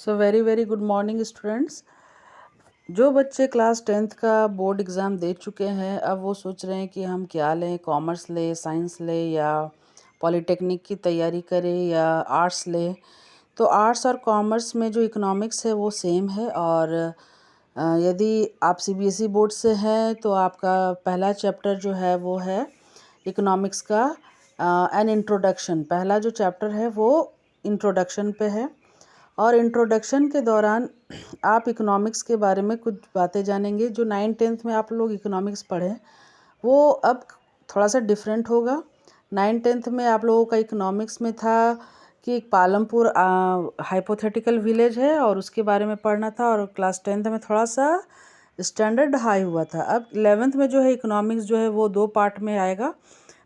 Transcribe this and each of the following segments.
So very very good morning students. जो बच्चे class 10th का बोर्ड एग्ज़ाम दे चुके हैं, अब वो सोच रहे हैं कि हम क्या लें, कॉमर्स लें, साइंस लें या पॉलिटेक्निक की तैयारी करें या आर्ट्स लें। तो आर्ट्स और कॉमर्स में जो इकोनॉमिक्स है वो सेम है। और यदि आप सीबीएसई बोर्ड से हैं तो आपका पहला चैप्टर जो है वो है इकोनॉमिक्स का एन इंट्रोडक्शन। पहला जो चैप्टर है वो इंट्रोडक्शन पे है। और इंट्रोडक्शन के दौरान आप इकोनॉमिक्स के बारे में कुछ बातें जानेंगे। जो 9th-10th में आप लोग इकोनॉमिक्स पढ़ें वो अब थोड़ा सा डिफरेंट होगा। 9th-10th में आप लोगों का इकोनॉमिक्स में था कि पालमपुर हाइपोथेटिकल विलेज है और उसके बारे में पढ़ना था, और क्लास 10th में थोड़ा सा स्टैंडर्ड हाई हुआ था। अब 11th में जो है इकोनॉमिक्स जो है वो दो पार्ट में आएगा।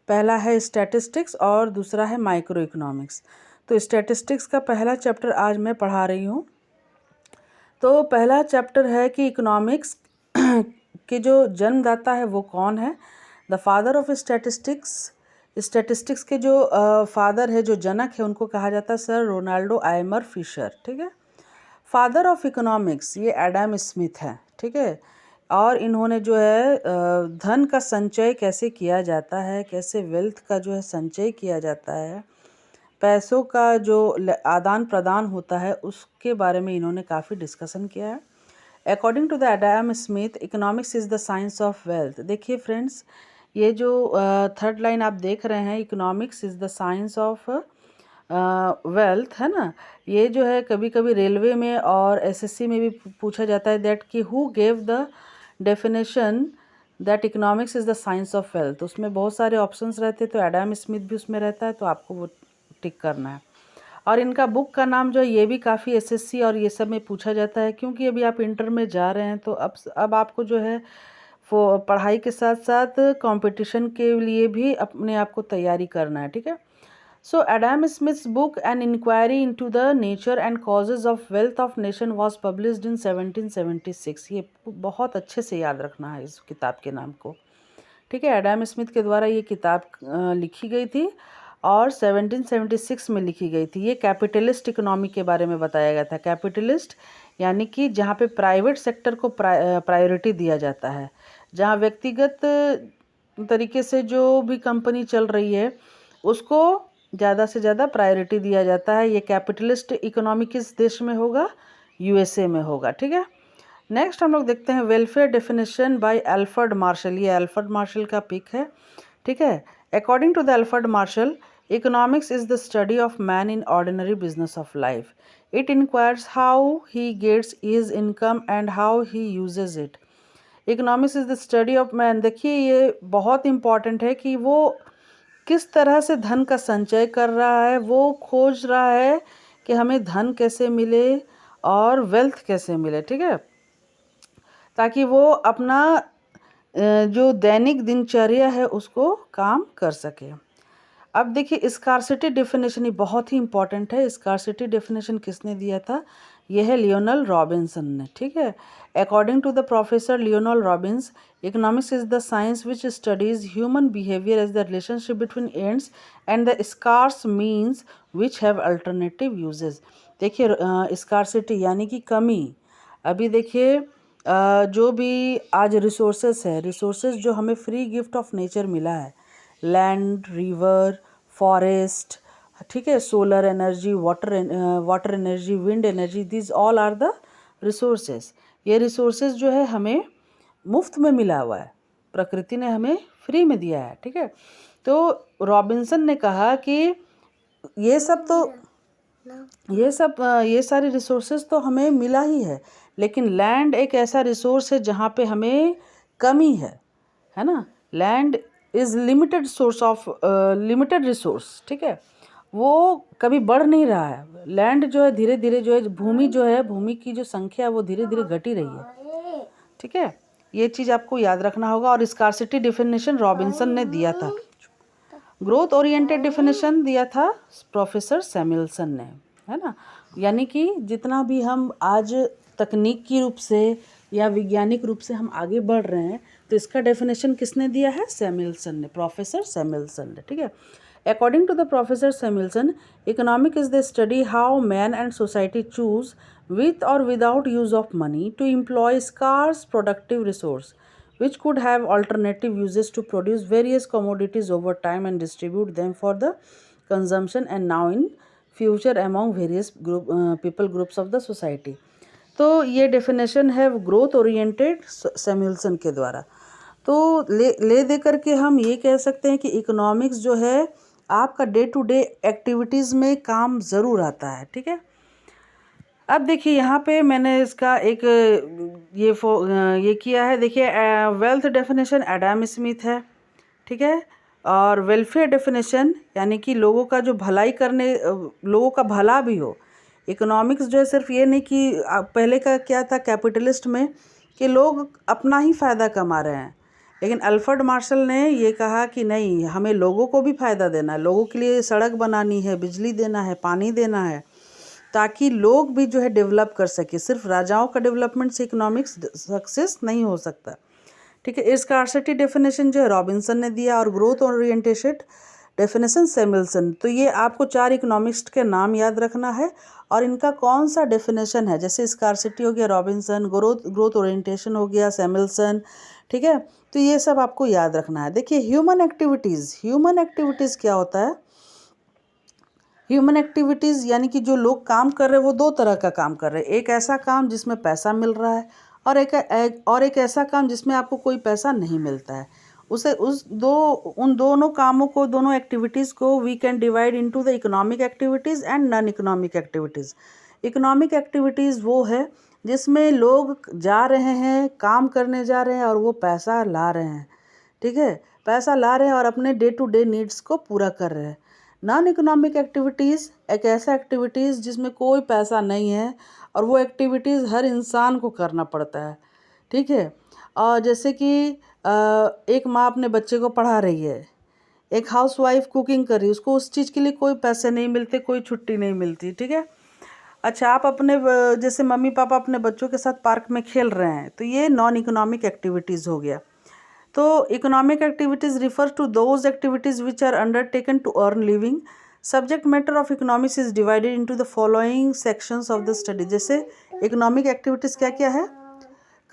पहला है स्टैटिस्टिक्स और दूसरा है माइक्रो इकोनॉमिक्स। तो स्टैटिस्टिक्स का पहला चैप्टर आज मैं पढ़ा रही हूँ। तो पहला चैप्टर है कि इकोनॉमिक्स के जो जन्मदाता है वो कौन है। The father of statistics. Statistics के जो फादर है, जो जनक है, उनको कहा जाता है सर रोनाल्डो आइमर फिशर। ठीक है। फादर ऑफ इकोनॉमिक्स ये एडम स्मिथ है। ठीक है। और इन्होंने जो है धन का संचय कैसे किया जाता है, कैसे वेल्थ का जो है संचय किया जाता है, पैसों का जो आदान प्रदान होता है, उसके बारे में इन्होंने काफ़ी डिस्कशन किया है। According to the Adam Smith, economics is the science of wealth. देखिए फ्रेंड्स, ये जो थर्ड लाइन आप देख रहे हैं, economics is the science of wealth, है ना। ये जो है कभी कभी रेलवे में और एसएससी में भी पूछा जाता है दैट कि who gave the definition that economics is the science of wealth. उसमें बहुत सारे ऑप्शंस रहते हैं, तो एडम स्मिथ भी उसमें रहता है, तो आपको वो टिक करना है। और इनका बुक का नाम जो है ये भी काफ़ी एसएससी और ये सब में पूछा जाता है, क्योंकि अभी आप इंटर में जा रहे हैं तो अब आपको जो है वो पढ़ाई के साथ साथ कंपटीशन के लिए भी अपने आप को तैयारी करना है। ठीक है। So Adam Smith's book an inquiry into the nature and causes of wealth of nation was published in 1776। ये बहुत अच्छे से याद रखना है इस किताब के नाम को। ठीक है। एडम स्मिथ के द्वारा ये किताब लिखी गई थी और 1776 में लिखी गई थी। ये कैपिटलिस्ट इकोनॉमी के बारे में बताया गया था। कैपिटलिस्ट यानी कि जहाँ पे प्राइवेट सेक्टर को प्रायोरिटी दिया जाता है, जहाँ व्यक्तिगत तरीके से जो भी कंपनी चल रही है उसको ज़्यादा से ज़्यादा प्रायोरिटी दिया जाता है। ये कैपिटलिस्ट इकोनॉमी किस देश में होगा? यूएसए में होगा। ठीक है। नेक्स्ट हम लोग देखते हैं welfare definition by Alfred Marshall. ये अल्फ्रेड मार्शल का पिक है। ठीक है। According to the Alfred Marshall, economics is the study of man in ordinary business of life. It inquires how he gets his income and how he uses it. Economics is the study of man. देखिए ये बहुत important है कि वो किस तरह से धन का संचय कर रहा है, वो खोज रहा है कि हमें धन कैसे मिले और वेल्थ कैसे मिले। ठीक है। ताकि वो अपना जो दैनिक दिनचर्या है उसको काम कर सके। अब देखिए स्कार्सिटी डेफिनेशन ही बहुत ही इंपॉर्टेंट है। स्कार्सिटी डेफिनेशन किसने दिया था? यह है लियोनल रॉबिन्सन ने। ठीक है। According to the professor Lionel Robbins, economics is the science which studies human behaviour as the relationship between ends and the scarce means which have alternative uses. देखिए scarcity यानी कि कमी। अभी देखिए जो भी आज रिसोर्सेस है, रिसोर्सेस जो हमें फ्री गिफ्ट ऑफ नेचर मिला है, लैंड, रिवर, फॉरेस्ट, ठीक है, solar energy, water energy, wind energy, this all are the resources. ये रिसोर्सेस जो है हमें मुफ्त में मिला हुआ है, प्रकृति ने हमें फ्री में दिया है। ठीक है। तो रॉबिन्सन ने कहा कि ये सब तो ये सारी रिसोर्सेज तो हमें मिला ही है, लेकिन लैंड एक ऐसा रिसोर्स है जहाँ पे हमें कमी है ना। Land is limited source of limited resource. ठीक है। वो कभी बढ़ नहीं रहा है। लैंड जो है धीरे धीरे जो है भूमि की जो संख्या है वो धीरे धीरे घटी रही है। ठीक है। ये चीज़ आपको याद रखना होगा। और स्कार्सिटी डिफिनेशन रॉबिन्सन ने दिया था। ग्रोथ ओरिएंटेड डिफिनेशन दिया था प्रोफेसर सैमुअल्सन ने, है ना। यानी कि जितना भी हम आज तकनीकी रूप से या वैज्ञानिक रूप से हम आगे बढ़ रहे हैं, तो इसका डेफिनेशन किसने दिया है? सैमुअल्सन ने, प्रोफेसर सैमुअल्सन ने। ठीक है। According to the Professor Samuelson, economic is the study how man and society choose, with or without use of money, to employ scarce productive resource, which could have alternative uses to produce various commodities over time and distribute them for the consumption and now in future among various people groups of the society. तो ये definition है growth oriented Samuelson के द्वारा। तो ले दे करके हम ये कह सकते हैं कि इकोनॉमिक्स जो है आपका डे टू डे एक्टिविटीज़ में काम ज़रूर आता है। ठीक है, अब देखिए यहाँ पे मैंने इसका एक ये किया है। देखिए वेल्थ डेफिनेशन एडम स्मिथ है। ठीक है, और वेलफेयर डेफिनेशन यानी कि लोगों का जो भलाई करने, लोगों का भला भी हो। इकोनॉमिक्स जो है सिर्फ ये नहीं कि पहले का क्या था कैपिटलिस्ट में कि लोग अपना ही फ़ायदा कमा रहे हैं, लेकिन अल्फ्रेड मार्शल ने ये कहा कि नहीं, हमें लोगों को भी फ़ायदा देना है, लोगों के लिए सड़क बनानी है, बिजली देना है, पानी देना है, ताकि लोग भी जो है डेवलप कर सके। सिर्फ राजाओं का डेवलपमेंट से इकोनॉमिक्स सक्सेस नहीं हो सकता। ठीक है, स्कार्सिटी डेफिनेशन जो है रॉबिन्सन ने दिया और ग्रोथ ओरिएंटेड डेफिनेशन सैमुअल्सन। तो ये आपको 4 इकोनॉमिस्ट के नाम याद रखना है और इनका कौन सा डेफिनेशन है। जैसे स्कार्सिटी हो गया रॉबिन्सन, ग्रोथ ओरिएंटेशन हो गया सैमुअल्सन। ठीक है, तो ये सब आपको याद रखना है। देखिए ह्यूमन एक्टिविटीज़ क्या होता है। ह्यूमन एक्टिविटीज़ यानी कि जो लोग काम कर रहे हैं वो 2 तरह का काम कर रहे हैं। एक ऐसा काम जिसमें पैसा मिल रहा है और एक ऐसा काम जिसमें आपको कोई पैसा नहीं मिलता है। उन दोनों कामों को, दोनों एक्टिविटीज़ को we can divide into the economic activities and non economic activities. Economic activities वो है जिसमें लोग जा रहे हैं, काम करने जा रहे हैं और वो पैसा ला रहे हैं। ठीक है, पैसा ला रहे हैं और अपने डे टू डे नीड्स को पूरा कर रहे हैं। नॉन इकोनॉमिक एक्टिविटीज़ एक ऐसा एक्टिविटीज़ जिसमें कोई पैसा नहीं है और वो एक्टिविटीज़ हर इंसान को करना पड़ता है। ठीक है, और जैसे कि एक माँ अपने बच्चे को पढ़ा रही है, एक हाउसवाइफ कुकिंग कर रही है, उसको उस चीज़ के लिए कोई पैसे नहीं मिलते, कोई छुट्टी नहीं मिलती। ठीक है, अच्छा आप अपने जैसे मम्मी पापा अपने बच्चों के साथ पार्क में खेल रहे हैं, तो ये नॉन इकोनॉमिक एक्टिविटीज़ हो गया। तो economic activities refer to those activities which are undertaken to earn living. Subject matter of economics is divided into the following sections of the study. जैसे इकोनॉमिक एक्टिविटीज़ क्या क्या है,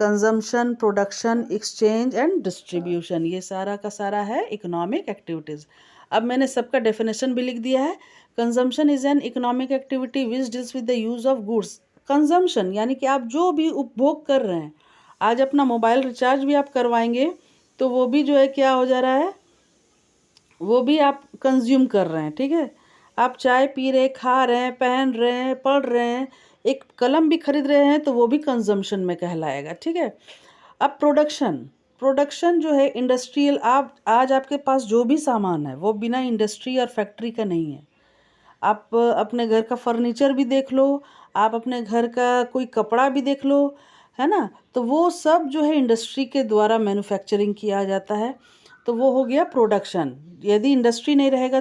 consumption, production, exchange and distribution, ये सारा का सारा है economic activities. अब मैंने सबका डेफिनेशन भी लिख दिया है। Consumption is an economic activity which deals with the use of goods. Consumption यानी कि आप जो भी उपभोग कर रहे हैं, आज अपना मोबाइल रिचार्ज भी आप करवाएंगे तो वो भी जो है क्या हो जा रहा है, वो भी आप कंज्यूम कर रहे हैं। ठीक है, आप चाय पी रहे, खा रहे हैं, पहन रहे हैं, पढ़ रहे हैं, एक कलम भी खरीद रहे हैं तो वो भी कंजम्पशन में कहलाएगा। ठीक है, अब प्रोडक्शन जो है इंडस्ट्रियल, आप आज आपके पास जो भी सामान है वो बिना इंडस्ट्री और फैक्ट्री का नहीं है। आप अपने घर का फर्नीचर भी देख लो, आप अपने घर का कोई कपड़ा भी देख लो, है ना, तो वो सब जो है इंडस्ट्री के द्वारा मैन्युफैक्चरिंग किया जाता है। तो वो हो गया प्रोडक्शन। यदि इंडस्ट्री नहीं रहेगा